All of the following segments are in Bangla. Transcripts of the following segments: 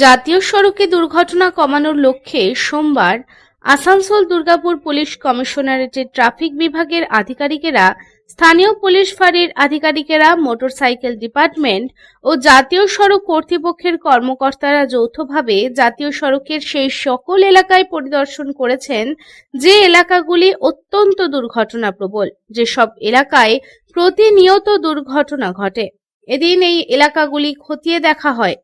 জাতীয় সড়কে দুর্ঘটনা কমানোর লক্ষ্যে সোমবার আসানসোল দুর্গাপুর পুলিশ কমিশনারেটের ট্রাফিক বিভাগের আধিকারিকেরা, স্থানীয় পুলিশ ফাঁড়ির আধিকারিকেরা, মোটরসাইকেল ডিপার্টমেন্ট ও জাতীয় সড়ক কর্তৃপক্ষের কর্মকর্তারা যৌথভাবে জাতীয় সড়কের সেই সকল এলাকায় পরিদর্শন করেছেন যে এলাকাগুলি অত্যন্ত দুর্ঘটনাপ্রবল, যেসব এলাকায় প্রতিনিয়ত দুর্ঘটনা ঘটে। এদিন এই এলাকাগুলি খতিয়ে দেখা হয়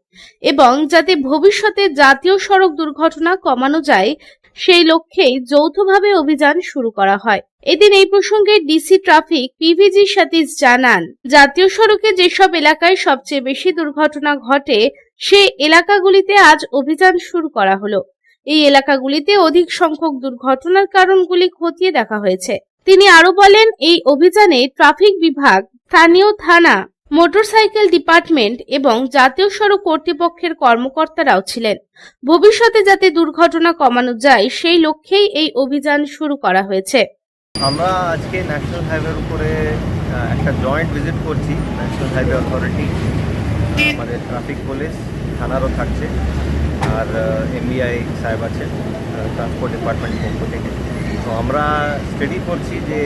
এবং যাতে ভবিষ্যতে জাতীয় সড়ক দুর্ঘটনা কমানো যায় সেই লক্ষ্যেই যৌথভাবে অভিযান শুরু করা হয়। এদিন এই প্রসঙ্গে ডিসি ট্রাফিক পিভিজি সতীশ জানান, জাতীয় সড়কে যেসব এলাকায় সবচেয়ে বেশি দুর্ঘটনা ঘটে সেই এলাকাগুলিতে আজ অভিযান শুরু করা হলো। এই এলাকাগুলিতে অধিক সংখ্যক দুর্ঘটনার কারণগুলি খতিয়ে দেখা হয়েছে। তিনি আরো বলেন, এই অভিযানে ট্রাফিক বিভাগ, স্থানীয় থানা, মোটরসাইকেল ডিপার্টমেন্ট এবং জাতীয় সড়ক কর্তৃপক্ষের কর্মকর্তারাও ছিলেন। ভবিষ্যতে যাতে দুর্ঘটনা কমানো যায় সেই লক্ষ্যেই এই অভিযান শুরু করা হয়েছে। আমরা আজকে ন্যাশনাল হাইওয়ের উপরে একটা জয়েন্ট ভিজিট করছি। ন্যাশনাল হাইওয়ে অথরিটি, আমাদের ট্রাফিক পুলিশ, থানারও থাকছে, আর এমবিআই সাহেব আছে ট্রান্সপোর্ট ডিপার্টমেন্ট পক্ষ থেকে। তো আমরা স্টাডি করছি যে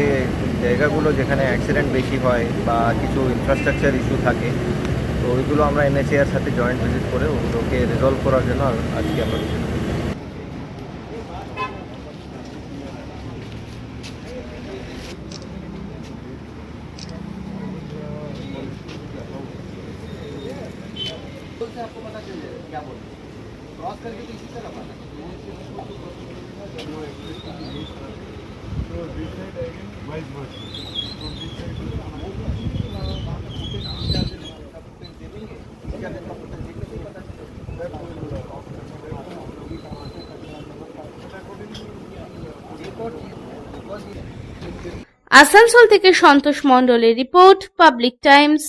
জায়গাগুলো যেখানে অ্যাক্সিডেন্ট বেশি হয় বা কিছু ইনফ্রাস্ট্রাকচার ইস্যু থাকে, তো ওইগুলো আমরা এনএচএআর সাথে জয়েন্ট ভিজিট করে ওগুলোকে রিজলভ করার জন্য আজকে আমরা ভিজিট করছি। आपको पता चल जाएगा क्या बोल क्रॉस करके तो इसी तरह पता আসানসোল থেকে সন্তোষ মণ্ডলের রিপোর্ট, পাবলিক টাইমস।